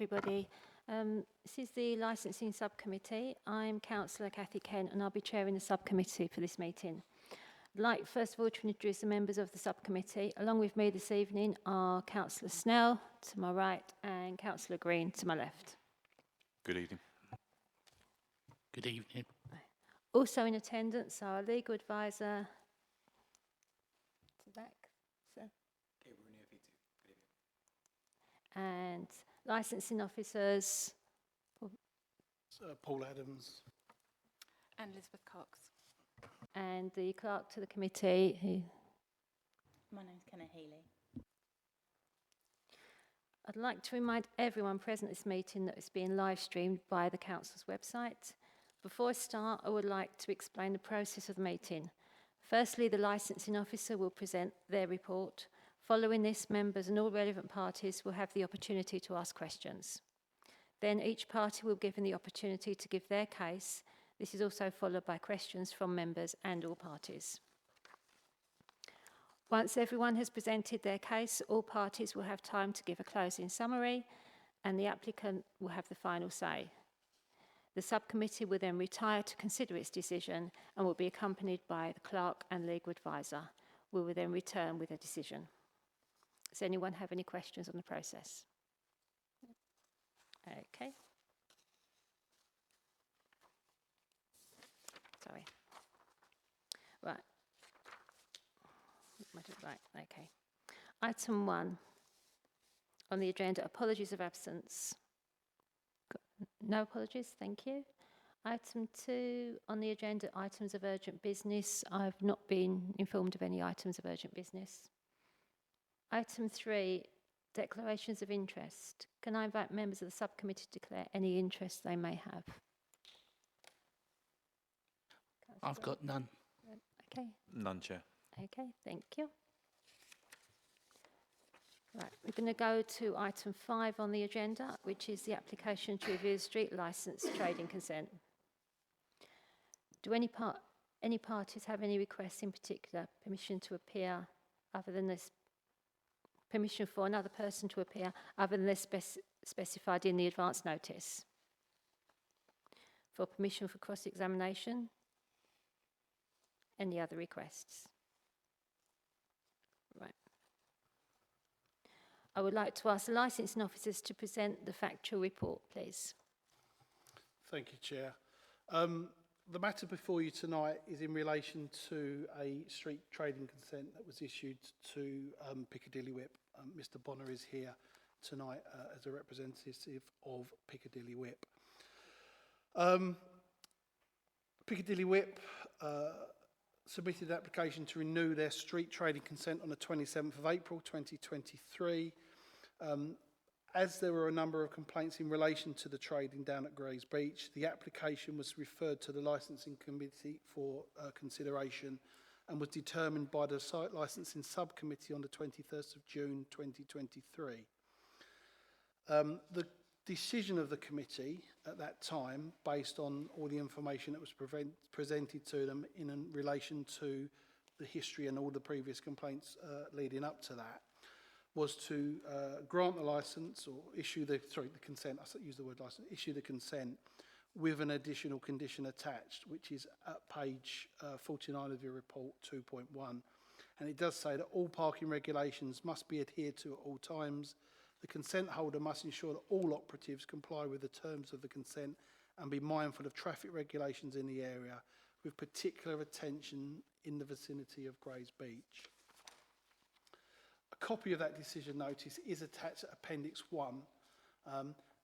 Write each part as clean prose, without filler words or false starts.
Everybody. This is the Licensing Subcommittee. I'm Councillor Cathy Kent and I'll be chairing the subcommittee for this meeting. I'd like first of all to introduce the members of the subcommittee. Along with me this evening are Councillor Snell to my right and Councillor Green to my left. Good evening. Good evening. Also in attendance are our legal advisor to the back, so, and licensing officers Paul Adams. And Elizabeth Cox. and the clerk to the committee who My name's Kenna Healy. I'd like to remind everyone present at this meeting that it's being live streamed by the Council's website. Before I start, I would like to explain the process of the meeting. Firstly, the licensing officer will present their report. Following this, members and all relevant parties will have the opportunity to ask questions. Then each party will be given the opportunity to give their case. This is also followed by questions from members and all parties. Once everyone has presented their case, all parties will have time to give a closing summary and the applicant will have the final say. The subcommittee will then retire to consider its decision and will be accompanied by the clerk and legal advisor. We will then return with a decision. Does anyone have any questions on the process? Okay. Sorry. Right. Right, okay. Item 1 on the agenda, apologies of absence. No apologies, thank you. Item 2 on the agenda, items of urgent business. I've not been informed of any items of urgent business. Item 3, declarations of interest. Can I invite members of the subcommittee to declare any interest they may have? I've got none. Okay. None, Chair. Okay, thank you. Right, we're going to go to item 5 on the agenda, which is the application to review the street licence trading consent. Do any parties have any requests in particular? Permission to appear other than this? Permission for another person to appear other than this specified in the advance notice? For permission for cross-examination? Any other requests? Right. I would like to ask the licensing officers to present the factual report, please. Thank you, Chair. The matter before you tonight is in relation to a street trading consent that was issued to Piccadilly Whip. Mr. Bonner is here tonight as a representative of Piccadilly Whip. Piccadilly Whip submitted an application to renew their street trading consent on the 27th of April 2023. As there were a number of complaints in relation to the trading down at Grays Beach, the application was referred to the licensing committee for consideration and was determined by the site licensing subcommittee on the 21st of June 2023. The decision of the committee at that time, based on all the information that was presented to them in relation to the history and all the previous complaints leading up to that, was to grant the licence or issue the consent. I use the word licence. Issue the consent with an additional condition attached, which is at page 49 of your report 2.1, and it does say that all parking regulations must be adhered to at all times. The consent holder must ensure that all operatives comply with the terms of the consent and be mindful of traffic regulations in the area, with particular attention in the vicinity of Grays Beach. A copy of that decision notice is attached at Appendix 1,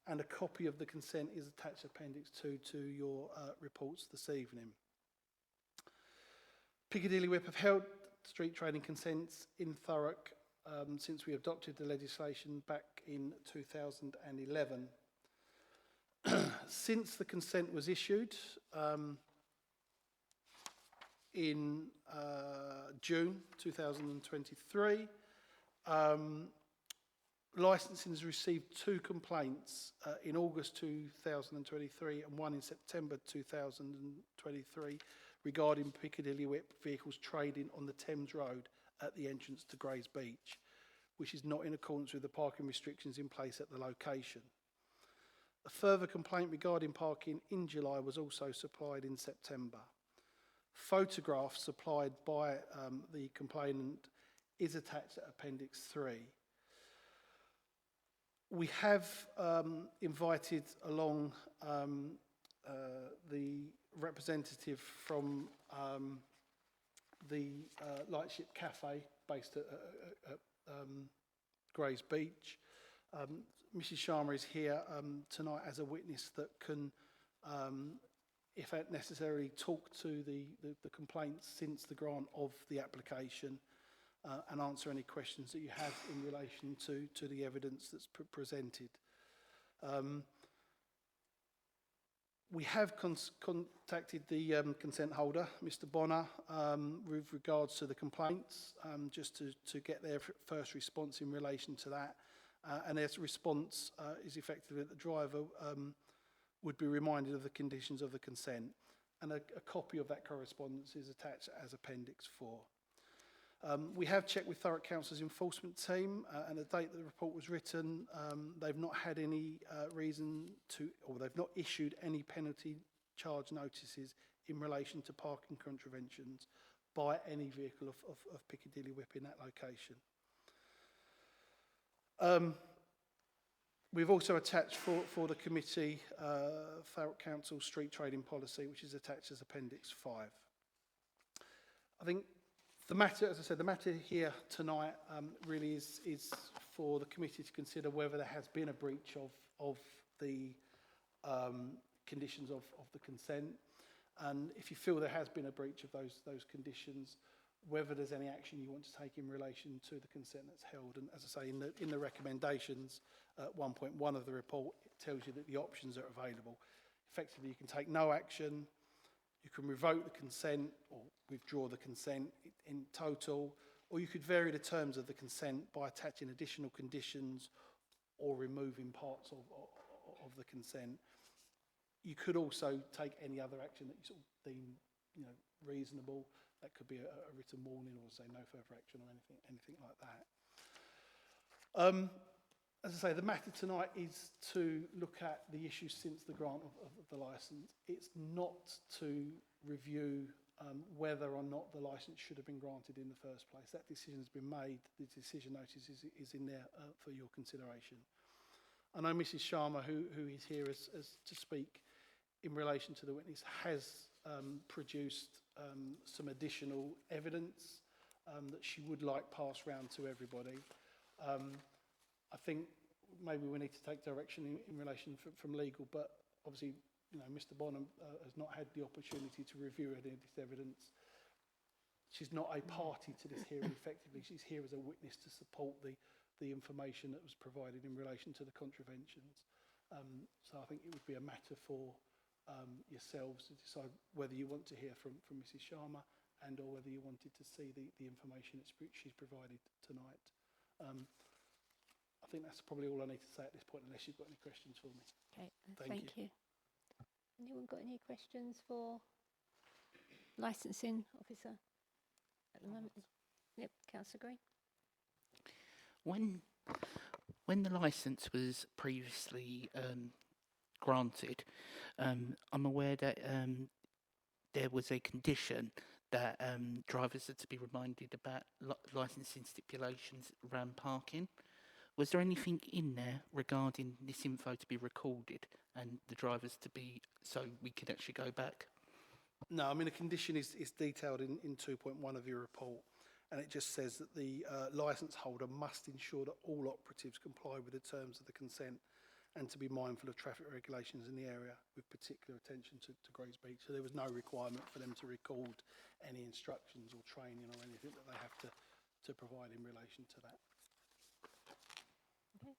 and a copy of the consent is attached to Appendix 2 to your reports this evening. Piccadilly Whip have held street trading consents in Thurrock since we adopted the legislation back in 2011. Since the consent was issued in June 2023, licensing has received 2 complaints in August 2023 and 1 in September 2023 regarding Piccadilly Whip vehicles trading on the Thames Road at the entrance to Grays Beach, which is not in accordance with the parking restrictions in place at the location. A further complaint regarding parking in July was also supplied in September. Photographs supplied by the complainant is attached at Appendix 3. We have invited along the representative from the Lightship Cafe based at Grays Beach. Mrs. Sharma is here tonight as a witness that can, if necessary, talk to the complaints since the grant of the application and answer any questions that you have in relation to the evidence that's presented. We have contacted the consent holder, Mr. Bonner, with regards to the complaints, just to get their first response in relation to that. And their response is effectively that the driver would be reminded of the conditions of the consent. And a copy of that correspondence is attached as Appendix 4. We have checked with Thurrock Council's enforcement team, and the date that the report was written, they've not had any reason to, or they've not issued any penalty charge notices in relation to parking contraventions by any vehicle of Piccadilly Whip in that location. We've also attached for the committee Thurrock Council street trading policy, which is attached as Appendix 5. I think the matter, as I said, the matter here tonight really is for the committee to consider whether there has been a breach of the conditions of the consent, and if you feel there has been a breach of those conditions, whether there's any action you want to take in relation to the consent that's held. And as I say, in the recommendations, 1.1 of the report, it tells you that the options are available. Effectively, you can take no action, you can revoke the consent or withdraw the consent in total, or you could vary the terms of the consent by attaching additional conditions or removing parts of the consent. You could also take any other action that you sort of deem, reasonable. That could be a written warning or say no further action or anything like that. As I say, the matter tonight is to look at the issues since the grant of the licence. It's not to review whether or not the licence should have been granted in the first place. That decision has been made. The decision notice is in there for your consideration. I know Mrs. Sharma, who is here as to speak in relation to the witness, has produced some additional evidence that she would like passed round to everybody. I think maybe we need to take direction in relation from legal, but obviously, Mr. Bonham has not had the opportunity to review any of this evidence. She's not a party to this hearing effectively. She's here as a witness to support the information that was provided in relation to the contraventions. So I think it would be a matter for yourselves to decide whether you want to hear from Mrs. Sharma and or whether you wanted to see the information that she's provided tonight. I think that's probably all I need to say at this point, unless you've got any questions for me. Okay, Thank you. Anyone got any questions for licensing officer at the moment? Yep, Councillor Green. When the licence was previously granted, I'm aware that there was a condition that drivers are to be reminded about licensing stipulations around parking. Was there anything in there regarding this info to be recorded and the drivers to be, so we could actually go back? No, I mean, the condition is detailed in 2.1 of your report, and it just says that the licence holder must ensure that all operatives comply with the terms of the consent and to be mindful of traffic regulations in the area with particular attention to Grays Beach. So there was no requirement for them to record any instructions or training or anything that they have to provide in relation to that. Okay.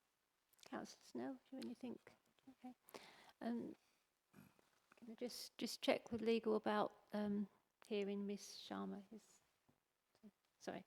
Councillor Snell, do you think? Okay. Can I just check with legal about hearing Miss Sharma? Sorry.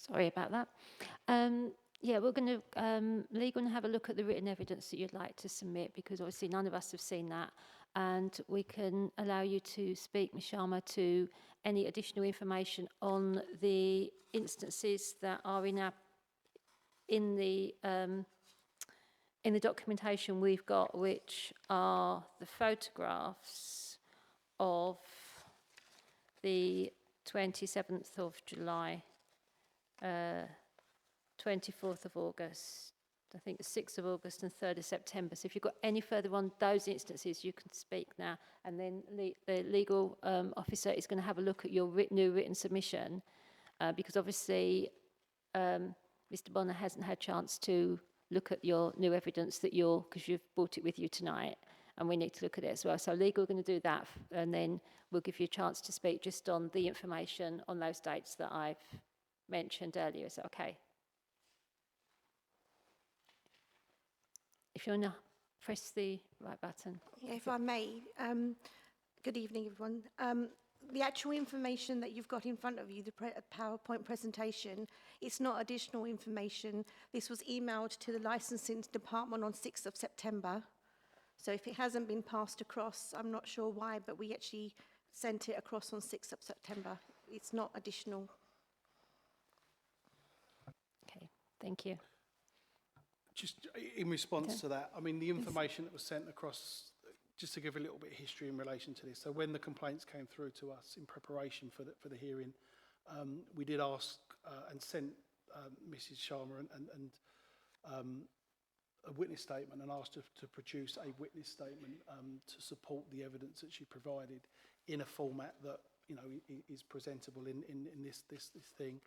Sorry about that. Yeah, we're going to, Lee, going to have a look at the written evidence that you'd like to submit, because obviously none of us have seen that. And we can allow you to speak, Ms Sharma, to any additional information on the instances that are in the documentation we've got, which are the photographs of the 27th of July, 24th of August, I think the 6th of August and 3rd of September. So if you've got any further on those instances, you can speak now. And then the legal officer is going to have a look at your new written submission, because obviously Mr Bonner hasn't had a chance to look at your new evidence that because you've brought it with you tonight, and we need to look at it as well. So legal are going to do that, and then we'll give you a chance to speak just on the information on those dates that I've mentioned earlier. Is that okay? If you want to press the right button. Yeah, if I may, good evening, everyone. The actual information that you've got in front of you, the PowerPoint presentation, it's not additional information. This was emailed to the licensing department on 6th of September. So if it hasn't been passed across, I'm not sure why, but we actually sent it across on 6th of September. It's not additional. Okay, thank you. Just in response to that, I mean, the information that was sent across, just to give a little bit of history in relation to this. So when the complaints came through to us in preparation for the hearing, we did ask and sent Mrs Sharma and a witness statement, and asked her to produce a witness statement to support the evidence that she provided in a format that, you know, is presentable in this thing.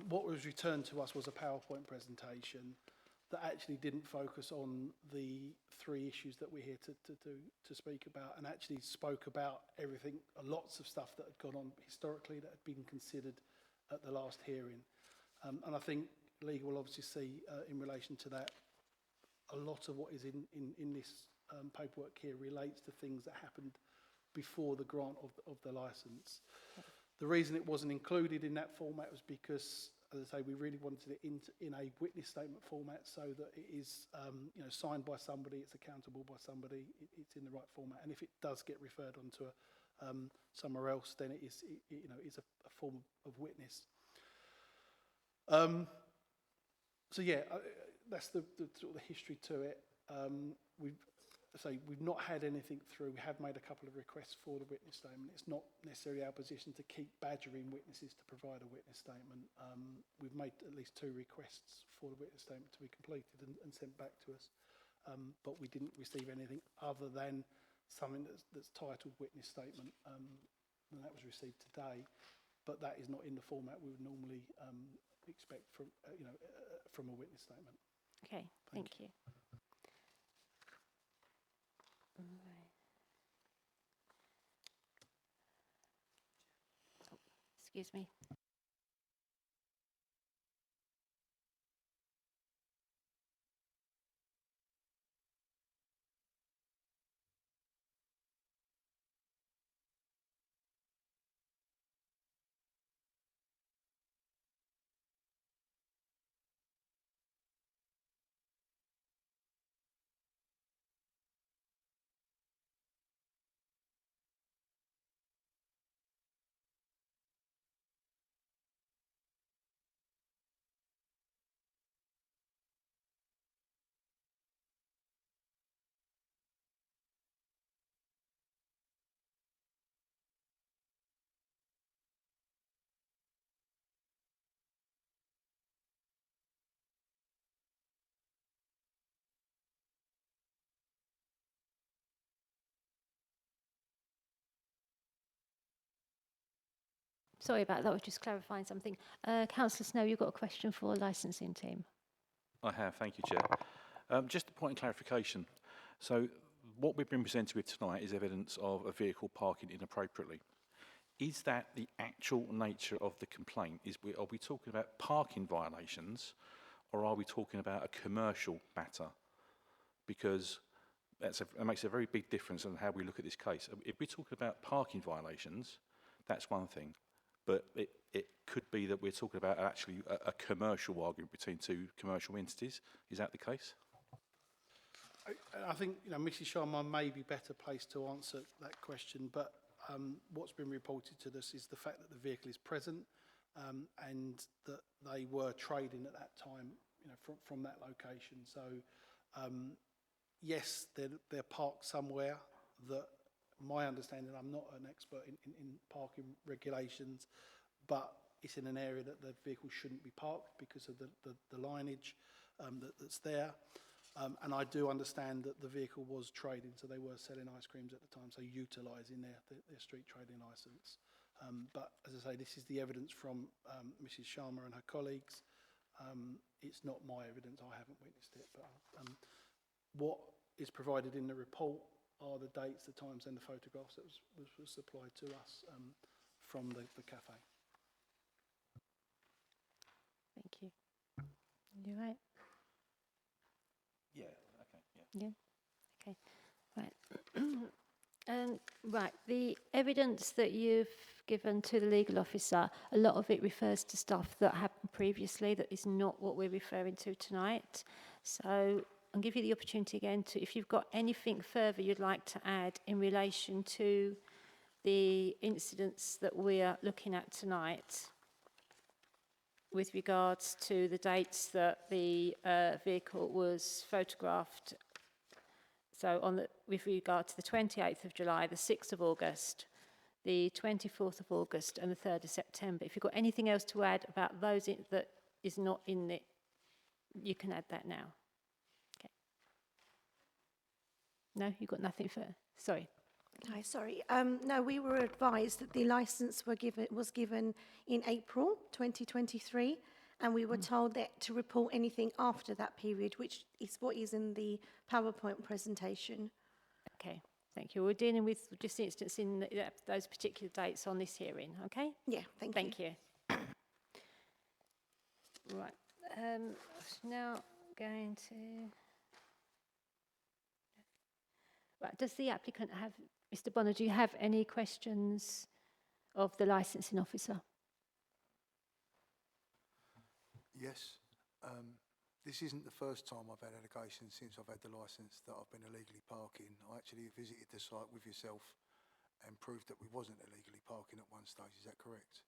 What was returned to us was a PowerPoint presentation that actually didn't focus on the three issues that we're here to speak about, and actually spoke about everything, lots of stuff that had gone on historically that had been considered at the last hearing. And I think legal will obviously see in relation to that, a lot of what is in this paperwork here relates to things that happened before the grant of the licence. The reason it wasn't included in that format was because, as I say, we really wanted it in a witness statement format, so that it is you know, signed by somebody, it's accountable by somebody, it's in the right format. And if it does get referred on to somewhere else, then it is you know, is a form of witness. So yeah, that's the sort of the history to it. We've not had anything through. We have made a couple of requests for the witness statement. It's not necessarily our position to keep badgering witnesses to provide a witness statement. We've made at least 2 requests for the witness statement to be completed and sent back to us, but we didn't receive anything other than something that's titled witness statement, and that was received today. But that is not in the format we would normally expect from you know, from a witness statement. Okay, thank you. Right. Oh, excuse me. Sorry about that, I was just clarifying something. Councillor Snow, you've got a question for the licensing team. I have, thank you, Chair. Just a point of clarification. So what we've been presented with tonight is evidence of a vehicle parking inappropriately. Is that the actual nature of the complaint? Are we talking about parking violations, or are we talking about a commercial matter? Because that makes a very big difference on how we look at this case. If we're talking about parking violations, that's one thing. but it could be that we're talking about actually a commercial argument between two commercial entities. Is that the case? I think, Mrs. Sharma may be better placed to answer that question, but what's been reported to us is the fact that the vehicle is present and that they were trading at that time, from that location. So, yes, they're parked somewhere that, my understanding, I'm not an expert in parking regulations, but it's in an area that the vehicle shouldn't be parked because of the lineage that's there. And I do understand that the vehicle was trading, so they were selling ice creams at the time, so utilising their street trading licence. But as I say, this is the evidence from Mrs. Sharma and her colleagues. It's not my evidence, I haven't witnessed it. But what is provided in the report are the dates, the times and the photographs that was supplied to us from the cafe. Thank you. You right? Yeah. Okay. Yeah. Okay. Right. Right. The evidence that you've given to the legal officer, a lot of it refers to stuff that happened previously that is not what we're referring to tonight. So I'll give you the opportunity again to, if you've got anything further you'd like to add in relation to the incidents that we're looking at tonight, with regards to the dates that the vehicle was photographed. So with regard to the 28th of July, the 6th of August, the 24th of August and the 3rd of September. If you've got anything else to add about those that is not in it, you can add that now. Okay. No, you've got nothing further? Sorry. Hi, sorry. No, we were advised that the licence was given in April 2023, and we were told that to report anything after that period, which is what is in the PowerPoint presentation. Okay, thank you. We're dealing with just instance in those particular dates on this hearing, okay? Yeah, thank you. Thank you. Right, now going to... Right, does the applicant have... Mr. Bonner, do you have any questions of the licensing officer? Yes. This isn't the first time I've had allegations since I've had the licence that I've been illegally parking. I actually visited the site with yourself and proved that we wasn't illegally parking at one stage. Is that correct?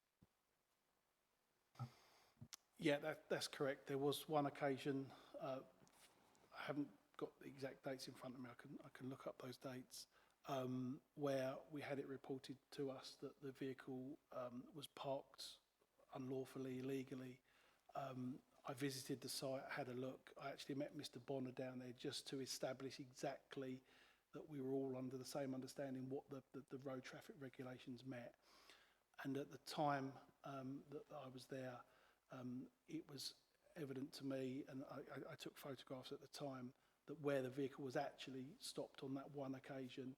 Yeah, that's correct. There was one occasion, I haven't got the exact dates in front of me, I can look up those dates, where we had it reported to us that the vehicle was parked unlawfully, illegally. I visited the site, had a look. I actually met Mr. Bonner down there just to establish exactly that we were all under the same understanding what the road traffic regulations meant. And at the time that I was there, it was evident to me, and I took photographs at the time, that where the vehicle was actually stopped on that one occasion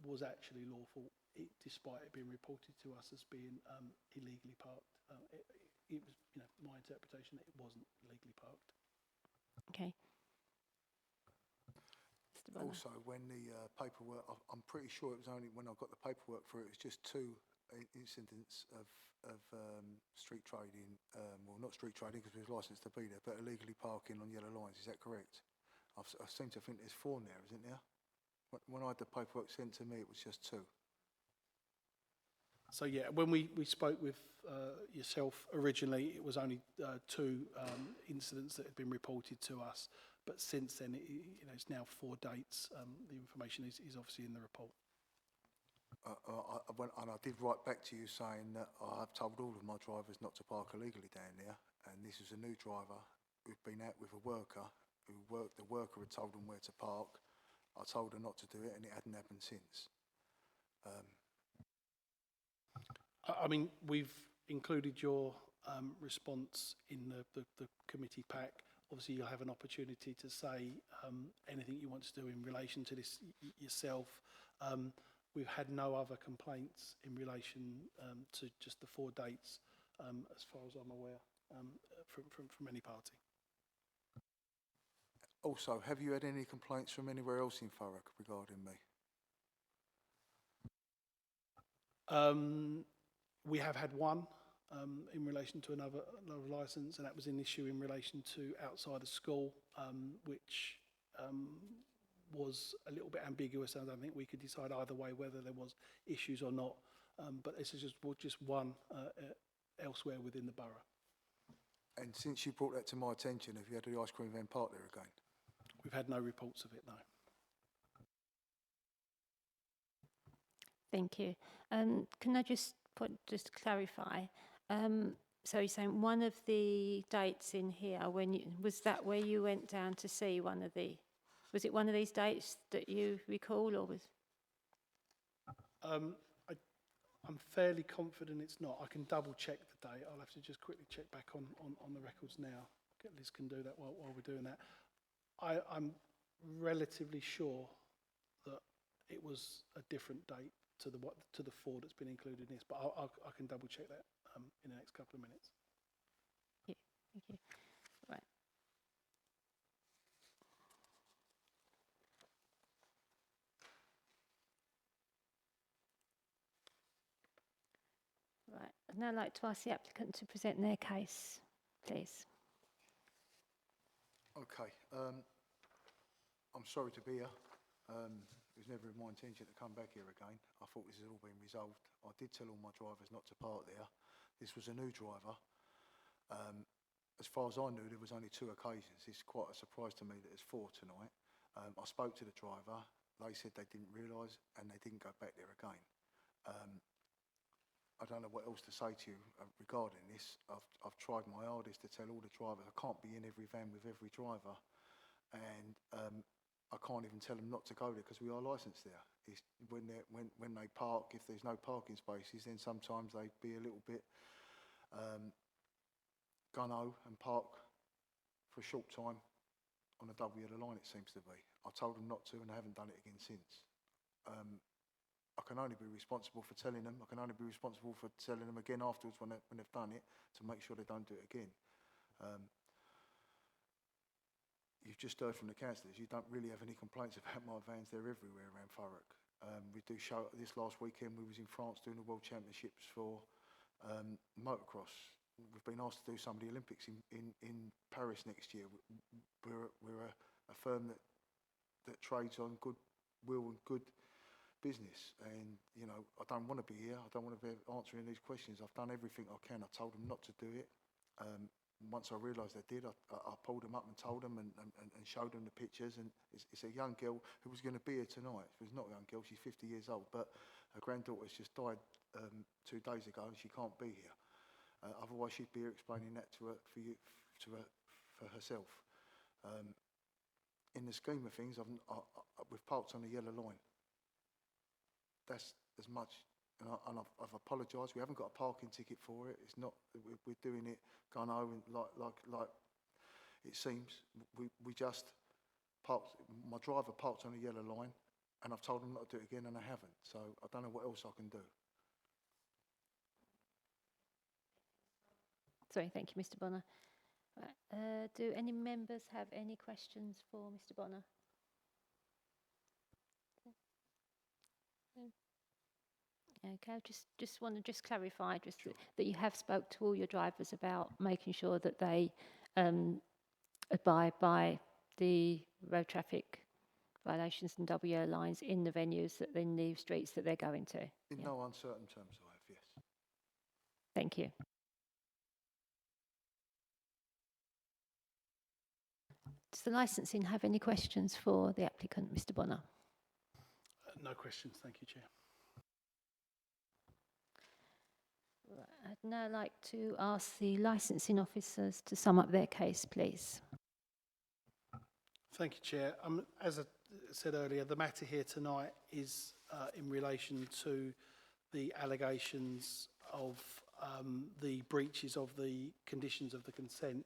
was actually lawful, despite it being reported to us as being illegally parked. It was, my interpretation that it wasn't legally parked. Okay. Mr. Bonner. Also, when the paperwork, I'm pretty sure it was only when I got the paperwork for it was just 2 incidents of street trading, well, not street trading because we was licensed to be there, but illegally parking on yellow lines. Is that correct? I seem to think there's 4 now, isn't there? When I had the paperwork sent to me, it was just 2. So yeah, when we spoke with yourself originally, it was only 2 incidents that had been reported to us. But since then, it's now 4 dates. The information is obviously in the report. And I did write back to you saying that I've told all of my drivers not to park illegally down there. And this was a new driver who'd been out with a worker who worked. The worker had told them where to park. I told her not to do it, and it hadn't happened since. I mean, we've included your response in the committee pack. Obviously, you'll have an opportunity to say anything you want to do in relation to this yourself. We've had no other complaints in relation to just the 4 dates, as far as I'm aware, from any party. Also, have you had any complaints from anywhere else in Thurrock regarding me? We have had one in relation to another licence, and that was an issue in relation to outside the school, which was a little bit ambiguous. I don't think we could decide either way whether there was issues or not. But this is just one elsewhere within the borough. And since you brought that to my attention, have you had the ice cream van parked there again? We've had no reports of it, no. Thank you. Can I just clarify? So you're saying one of the dates in here, was that where you went down to see one of the, was it one of these dates that you recall, or was? I'm fairly confident it's not. I can double check the date. I'll have to just quickly check back on the records now. Liz can do that while we're doing that. I'm relatively sure that it was a different date to the 4 that's been included in this, but I can double check that in the next couple of minutes. Yeah, thank you. Right. Right. I'd now like to ask the applicant to present their case, please. Okay. I'm sorry to be here. It was never my intention to come back here again. I thought this had all been resolved. I did tell all my drivers not to park there. This was a new driver. As far as I knew, there was only 2 occasions. It's quite a surprise to me that there's 4 tonight. I spoke to the driver. They said they didn't realise and they didn't go back there again. I don't know what else to say to you regarding this. I've tried my hardest to tell all the drivers I can't be in every van with every driver, and I can't even tell them not to go there because we are licensed there. It's when they park, if there's no parking spaces, then sometimes they be a little bit gung-ho and park for a short time on a double yellow line, it seems to be. I told them not to and they haven't done it again since. I can only be responsible for telling them. I can only be responsible for telling them again afterwards when they've done it to make sure they don't do it again. You've just heard from the councillors, you don't really have any complaints about my vans. They're everywhere around Thurrock. We do show, this last weekend we was in France doing the World Championships for motocross. We've been asked to do some of the Olympics in Paris next year. We're a firm that trades on goodwill and good business, and you know, I don't want to be here. I don't want to be answering these questions. I've done everything I can. I told them not to do it. Once I realised they did, I pulled them up and told them and showed them the pictures. And it's a young girl who was going to be here tonight. She's not a young girl. She's 50 years old, but her granddaughter's just died 2 days ago, and she can't be here. Otherwise, she'd be here explaining that to her herself. In the scheme of things, we've parked on the yellow line. That's as much, and I've apologised. We haven't got a parking ticket for it. It's not. We're doing it going over like it seems. We just parked. My driver parked on a yellow line, and I've told him not to do it again, and I haven't. So I don't know what else I can do. Sorry, thank you, Mr. Bonner. Right. Do any members have any questions for Mr. Bonner? Okay, just want to clarify that you have spoke to all your drivers about making sure that they abide by the road traffic violations and WO lines in the venues, in the streets that they're going to. In no uncertain terms, I have, yes. Thank you. Does the licensing have any questions for the applicant, Mr. Bonner? No questions, thank you, Chair. Right, I'd now like to ask the licensing officers to sum up their case, please. Thank you, Chair. As I said earlier, the matter here tonight is in relation to the allegations of the breaches of the conditions of the consent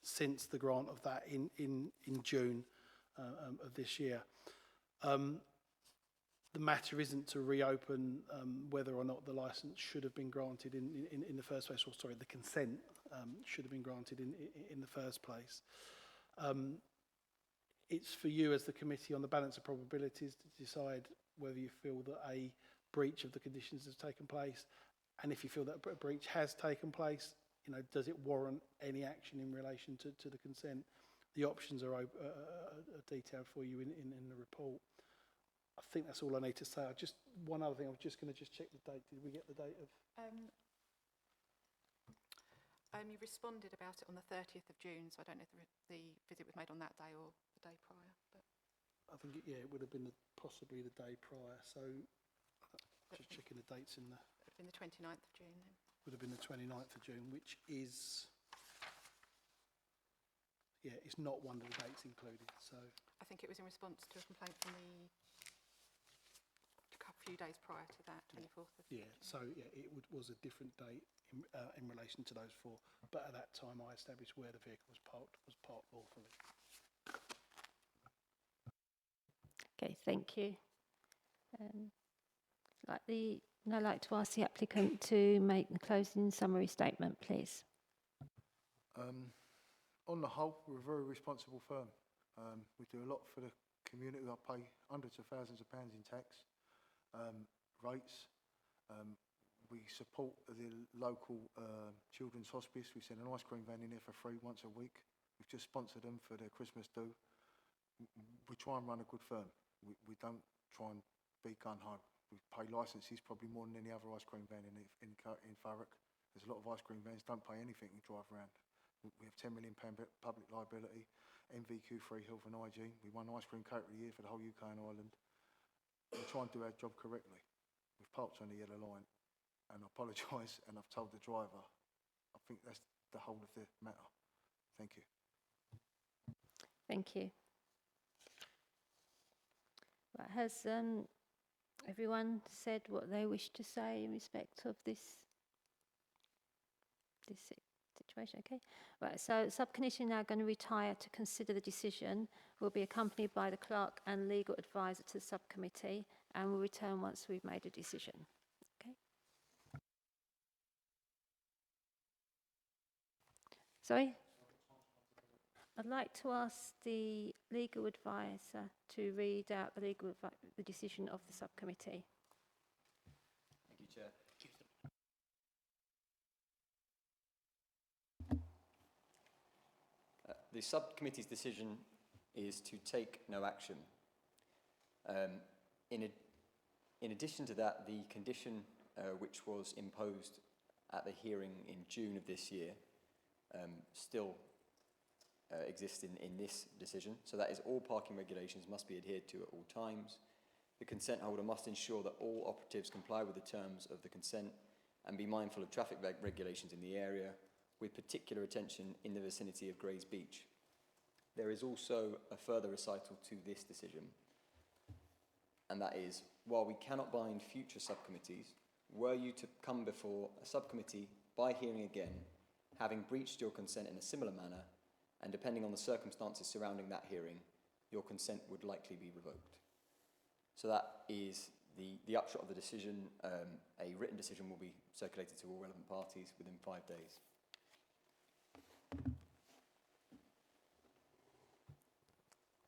since the grant of that in June of this year. The matter isn't to reopen whether or not the licence should have been granted in the first place, or sorry, the consent should have been granted in the first place. It's for you as the committee on the balance of probabilities to decide whether you feel that a breach of the conditions has taken place And if you feel that a breach has taken place, you know, does it warrant any action in relation to the consent? The options are detailed for you in the report. I think that's all I need to say. One other thing, I was just going to check the date. Did we get the date of? You responded about it on the 30th of June, so I don't know if the visit was made on that day or the day prior. But I think, it would have been possibly the day prior. So just checking the dates in the... it would have been the 29th of June then. Would have been the 29th of June, which is... Yeah, it's not one of the dates included, so... I think it was in response to a complaint from a few days prior to that, 24th of Yeah, so it was a different date in relation to those four. But at that time, I established where the vehicle was parked lawfully. Okay, thank you. I'd like to ask the applicant to make the closing summary statement, please. On the whole, we're a very responsible firm. We do a lot for the community. I pay hundreds of thousands of pounds in tax rates. We support the local children's hospice. We send an ice cream van in there for free once a week. We've just sponsored them for their Christmas do. We try and run a good firm. We don't try and be gun-ho. We pay licences probably more than any other ice cream van in Thurrock. There's a lot of ice cream vans don't pay anything and drive around. We have £10 million public liability, MVQ3 health and hygiene. We won Ice Cream Coat of the Year for the whole UK and Ireland. We try and do our job correctly. We've parked on the yellow line, and I apologise, and I've told the driver. I think that's the whole of the matter. Thank you. Thank you. Right, has everyone said what they wish to say in respect of this situation? Okay. Right, so the subcommittee now going to retire to consider the decision. Will be accompanied by the clerk and legal advisor to the subcommittee, and will return once we've made a decision. Okay. Sorry? I'd like to ask the legal advisor to read out the decision of the subcommittee. Thank you, Chair. The subcommittee's decision is to take no action. In addition to that, the condition which was imposed at the hearing in June of this year still exists in this decision. So that is all parking regulations must be adhered to at all times. The consent holder must ensure that all operatives comply with the terms of the consent and be mindful of traffic regulations in the area, with particular attention in the vicinity of Grays Beach. There is also a further recital to this decision, and that is, while we cannot bind future subcommittees, were you to come before a subcommittee by hearing again, having breached your consent in a similar manner, and depending on the circumstances surrounding that hearing, your consent would likely be revoked. So that is the upshot of the decision. A written decision will be circulated to all relevant parties within 5 days.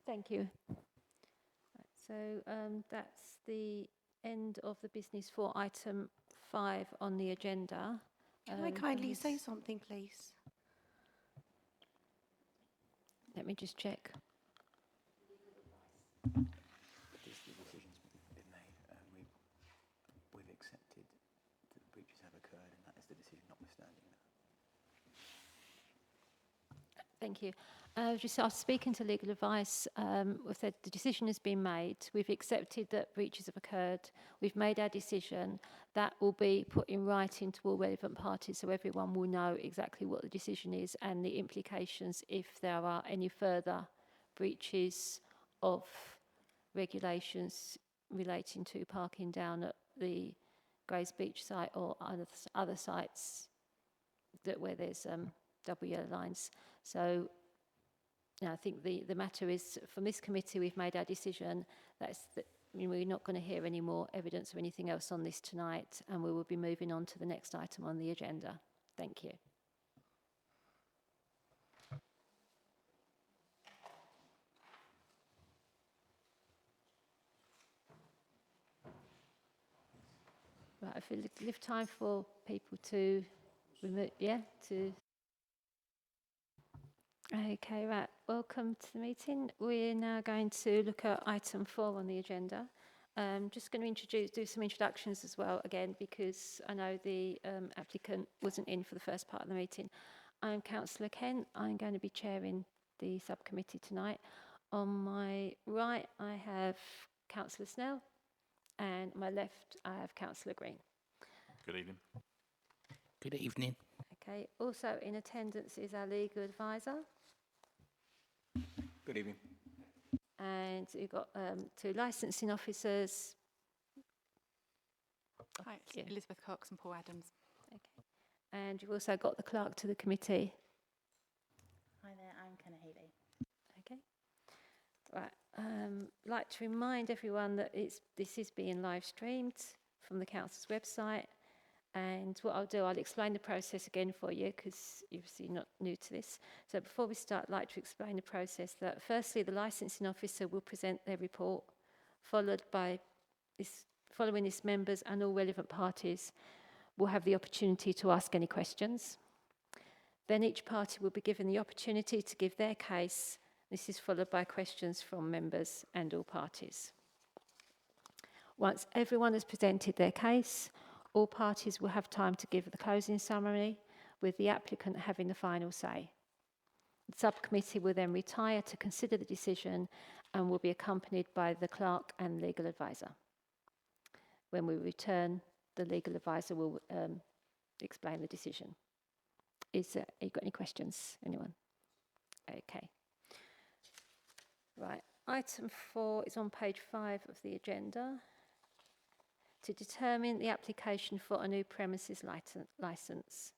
Thank you. Right, so that's the end of the business for item 5 on the agenda. Can I kindly say something, please? Let me just check. These decisions been made, we've accepted that breaches have occurred, and that is the decision notwithstanding that. Thank you. Just after speaking to legal advice, we've said the decision has been made. We've accepted that breaches have occurred. We've made our decision. That will be put in writing to all relevant parties so everyone will know exactly what the decision is and the implications if there are any further breaches of regulations relating to parking down at the Grays Beach site or other sites where there's double yellow lines. So I think the matter is, from this committee, we've made our decision. We're not going to hear any more evidence or anything else on this tonight, and we will be moving on to the next item on the agenda. Thank you. Right, if we leave time for people to remove, to... Okay, right, welcome to the meeting. We're now going to look at item 4 on the agenda. Just going to do some introductions as well, again, because I know the applicant wasn't in for the first part of the meeting. I'm Councillor Kent. I'm going to be chairing the subcommittee tonight. On my right, I have Councillor Snell, and on my left, I have Councillor Green. Good evening. Good evening. Okay, also in attendance is our legal advisor, Good evening. and we've got 2 licensing officers. Hi, it's Yeah. Elizabeth Cox and Paul Adams. Okay. And you've also got the clerk to the committee. Hi there, I'm Kenna Healy. Okay. Right. Like to remind everyone that this is being live streamed from the council's website. And what I'll do, I'll explain the process again for you because you're obviously not new to this. So before we start, I'd like to explain the process that firstly, the licensing officer will present their report, following this, members and all relevant parties will have the opportunity to ask any questions. Then each party will be given the opportunity to give their case. This is followed by questions from members and all parties. Once everyone has presented their case, all parties will have time to give the closing summary, with the applicant having the final say. The subcommittee will then retire to consider the decision and will be accompanied by the clerk and legal advisor. When we return, the legal advisor will explain the decision. You got any questions, anyone? Okay. Right, item 4 is on page 5 of the agenda. To determine the application for a new premises licence.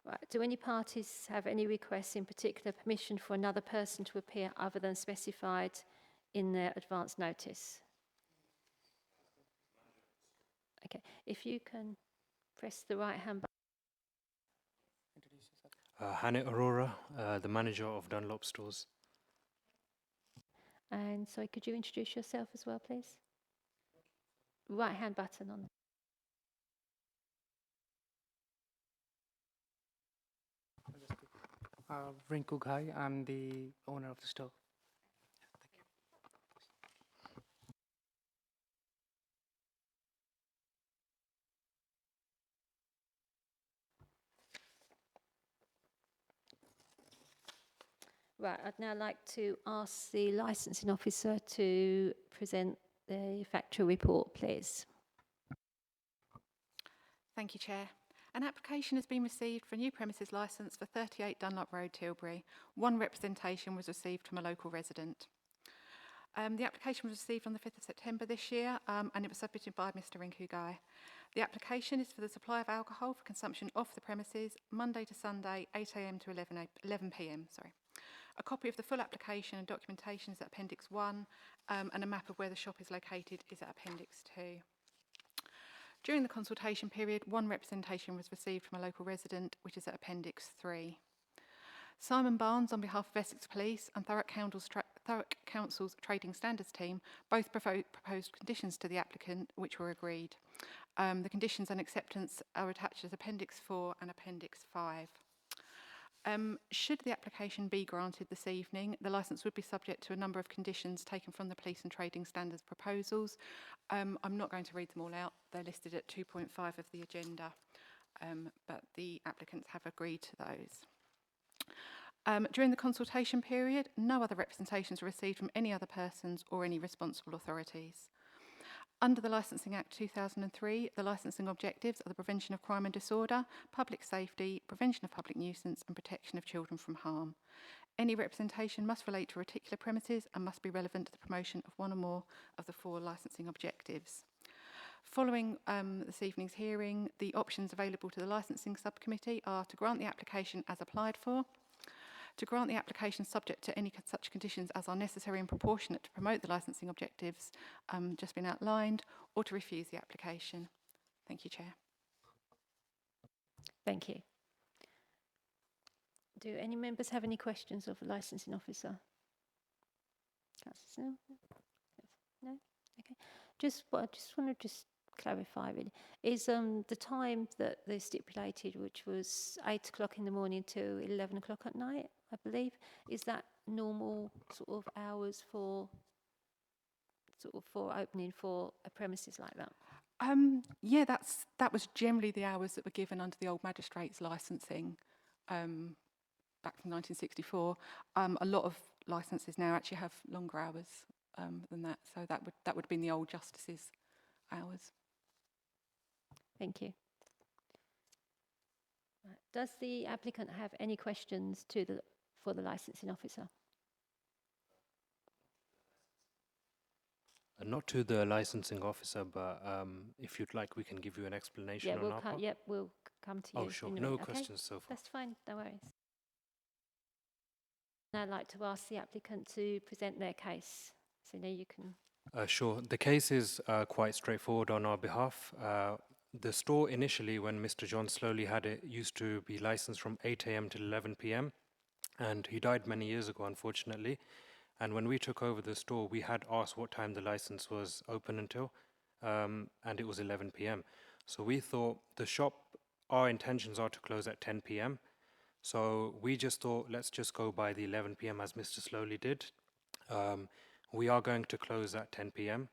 Right, do any parties have any requests, in particular permission for another person to appear other than specified in their advance notice? Okay, if you can press the right hand button. Hannah Aurora, the manager of Dunlop Stores. And sorry, could you introduce yourself as well, please? Right hand button on. Rinku Ghai, I'm the owner of the store. Right, I'd now like to ask the licensing officer to present the factual report, please. Thank you, Chair. An application has been received for a new premises licence for 38 Dunlop Road, Tilbury. 1 representation was received from a local resident. The application was received on the 5th of September this year and it was submitted by Mr Rinku Ghai. The application is for the supply of alcohol for consumption off the premises, Monday to Sunday, 8 a.m. to 11 p.m. A copy of the full application and documentation is at Appendix 1 and a map of where the shop is located is at Appendix 2. During the consultation period, 1 representation was received from a local resident, which is at Appendix 3. Simon Barnes, on behalf of Essex Police and Thurrock Council's Trading Standards team, both proposed conditions to the applicant, which were agreed. The conditions and acceptance are attached as Appendix 4 and Appendix 5. Should the application be granted this evening, the licence would be subject to a number of conditions taken from the Police and Trading Standards proposals. I'm not going to read them all out. They're listed at 2.5 of the agenda, but the applicants have agreed to those. During the consultation period, no other representations were received from any other persons or any responsible authorities. Under the Licensing Act 2003, the licensing objectives are the prevention of crime and disorder, public safety, prevention of public nuisance and protection of children from harm. Any representation must relate to a particular premises and must be relevant to the promotion of one or more of the 4 licensing objectives. Following this evening's hearing, the options available to the licensing subcommittee are to grant the application as applied for, to grant the application subject to any such conditions as are necessary and proportionate to promote the licensing objectives just been outlined, or to refuse the application. Thank you, Chair. Thank you. Do any members have any questions of the licensing officer? Councillor Snell? No? Okay. Just what I just want to just clarify really is the time that they stipulated, which was 8 o'clock in the morning to 11 o'clock at night, I believe. Is that normal sort of hours for opening for a premises like that? Yeah, that was generally the hours that were given under the old magistrates licensing back from 1964. A lot of licenses now actually have longer hours than that, so that would have been the old justices' hours. Thank you. Right. Does the applicant have any questions for the licensing officer? Not to the licensing officer, but if you'd like, we can give you an explanation Yeah, on we'll our part. we'll come to you. Oh, sure. in a No minute, okay? questions so far. That's fine, no worries. Now I'd like to ask the applicant to present their case. So now you can. Sure. The case is quite straightforward on our behalf. The store initially, when Mr. John Slowly had it, used to be licensed from 8 a.m. to 11 p.m. And he died many years ago, unfortunately. And when we took over the store, we had asked what time the license was open until, and it was 11 p.m. So we thought our intentions are to close at 10 p.m. So we just thought, let's just go by the 11 p.m. as Mr. Slowly did. We are going to close at 10 p.m.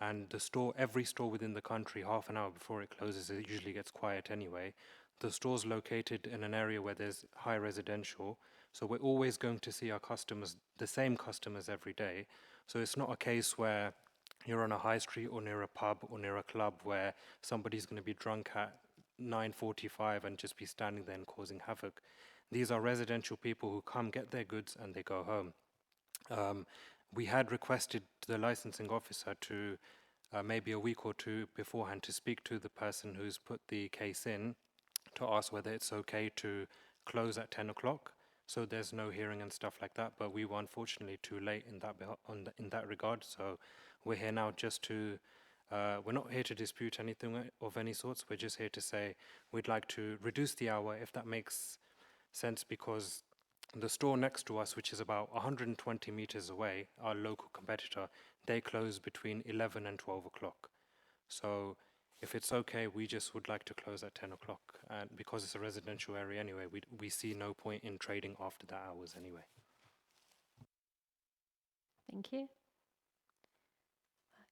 And every store within the country, half an hour before it closes, it usually gets quiet anyway. The store's located in an area where there's high residential, so we're always going to see our customers, the same customers every day. So it's not a case where you're on a high street or near a pub or near a club where somebody's going to be drunk at 9:45 and just be standing there and causing havoc. These are residential people who come, get their goods, and they go home. We had requested the licensing officer to maybe a week or two beforehand to speak to the person who's put the case in to ask whether it's okay to close at 10 o'clock. So there's no hearing and stuff like that, but we were unfortunately too late in that regard. So we're here now we're not here to dispute anything of any sorts. We're just here to say we'd like to reduce the hour, if that makes sense, because the store next to us, which is about 120 meters away, our local competitor, they close between 11 and 12 o'clock. So if it's okay, we just would like to close at 10 o'clock. And because it's a residential area anyway, we see no point in trading after the hours anyway. Thank you.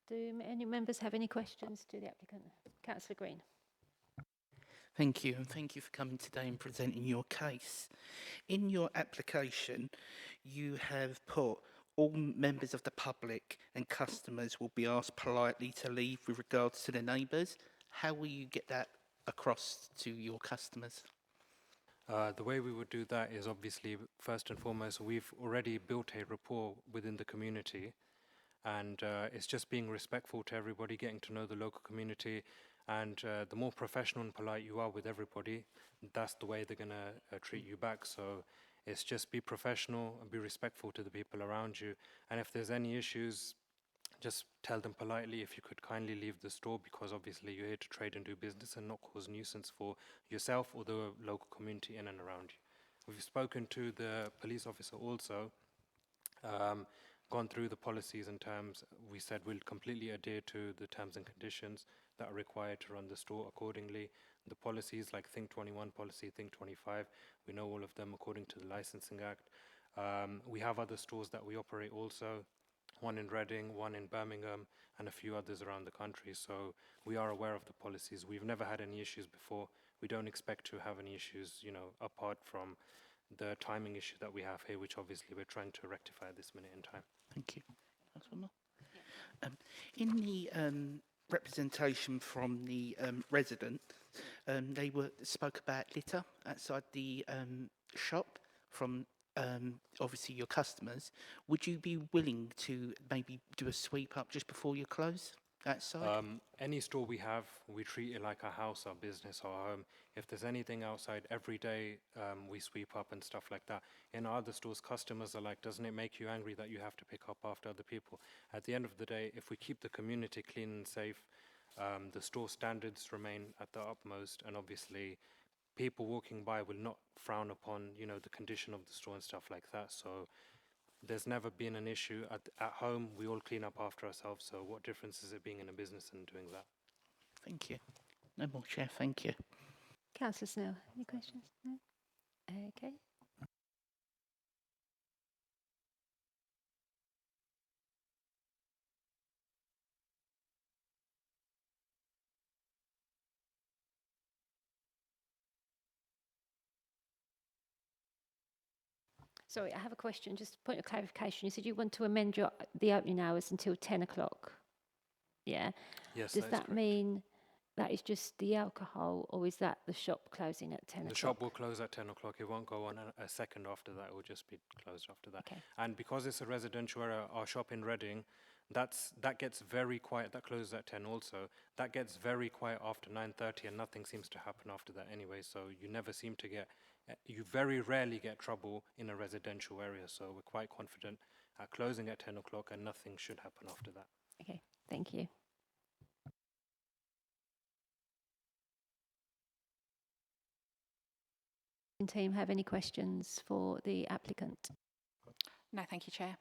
Do any members have any questions to the applicant? Councillor Green. Thank you, and thank you for coming today and presenting your case. In your application, you have put all members of the public and customers will be asked politely to leave with regards to their neighbours. How will you get that across to your customers? The way we would do that is obviously, first and foremost, we've already built a rapport within the community, and it's just being respectful to everybody, getting to know the local community, and the more professional and polite you are with everybody, that's the way they're going to treat you back. So it's just be professional and be respectful to the people around you, and if there's any issues, just tell them politely if you could kindly leave the store, because obviously you're here to trade and do business and not cause nuisance for yourself or the local community in and around you. We've spoken to the police officer also, gone through the policies and terms. We said we'll completely adhere to the terms and conditions that are required to run the store accordingly. The policies like Think 21 policy, Think 25, we know all of them according to the Licensing Act. We have other stores that we operate also, one in Reading, one in Birmingham, and a few others around the country. So we are aware of the policies. We've never had any issues before. We don't expect to have any issues, apart from the timing issue that we have here, which obviously we're trying to rectify at this minute in time. Thank you. In the representation from the resident, they spoke about litter outside the shop from obviously your customers. Would you be willing to maybe do a sweep up just before you close outside? Any store we have, we treat it like our house, our business, our home. If there's anything outside, every day we sweep up and stuff like that. In our other stores, customers are like, doesn't it make you angry that you have to pick up after other people? At the end of the day, if we keep the community clean and safe, the store standards remain at the utmost, and obviously people walking by will not frown upon, the condition of the store and stuff like that. So there's never been an issue. At home, we all clean up after ourselves, so what difference is it being in a business and doing that? Thank you. No more, Chair. Thank you. Councillor Snell, any questions? No? Okay. Sorry, I have a question, just a point of clarification. You said you want to amend the opening hours until 10 o'clock. Yeah. Yes, Does that is that correct. mean that is just the alcohol, or is that the shop closing at 10 The o'clock? shop will close at 10 o'clock. It won't go on a second after that. It will just be closed after that. Okay. And because it's a residential area, our shop in Reading, that gets very quiet. That closes at 10 also. That gets very quiet after 9:30, and nothing seems to happen after that anyway. So you never seem to get, you very rarely get trouble in a residential area. So we're quite confident at closing at 10 o'clock, and nothing should happen after that. Okay, thank you. Team have any questions for the applicant? No, thank you, Chair.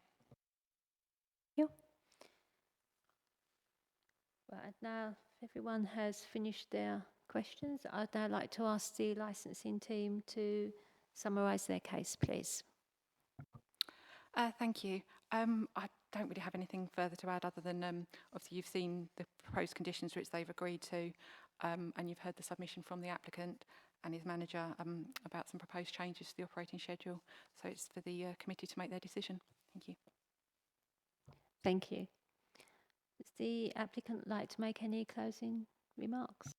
Right, now if everyone has finished their questions, I'd now like to ask the licensing team to summarise their case, please. Thank you. I don't really have anything further to add other than obviously you've seen the proposed conditions which they've agreed to, and you've heard the submission from the applicant and his manager about some proposed changes to the operating schedule. So it's for the committee to make their decision. Thank you. Thank you. Does the applicant like to make any closing remarks?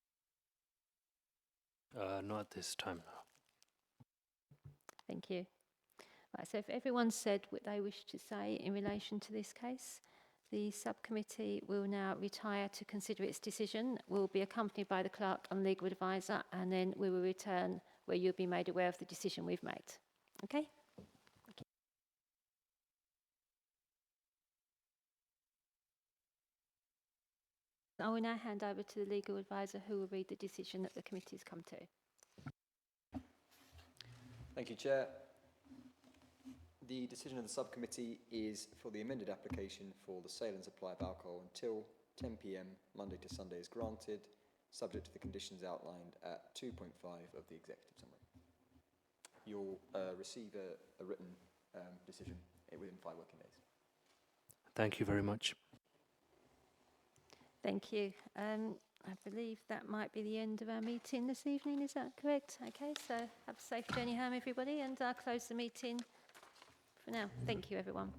Not at this time, no. Thank you. Right, so if everyone's said what they wish to say in relation to this case, the subcommittee will now retire to consider its decision. We'll be accompanied by the clerk and legal advisor, and then we will return where you'll be made aware of the decision we've made. Okay? I will now hand over to the legal advisor who will read the decision that the committee has come to. Thank you, Chair. The decision of the subcommittee is for the amended application for the sale and supply of alcohol until 10 p.m. Monday to Sunday is granted, subject to the conditions outlined at 2.5 of the executive summary. You'll receive a written decision within 5 working days. Thank you very much. Thank you. I believe that might be the end of our meeting this evening, is that correct? Okay, so have a safe journey home, everybody, and I'll close the meeting for now. Thank you, everyone.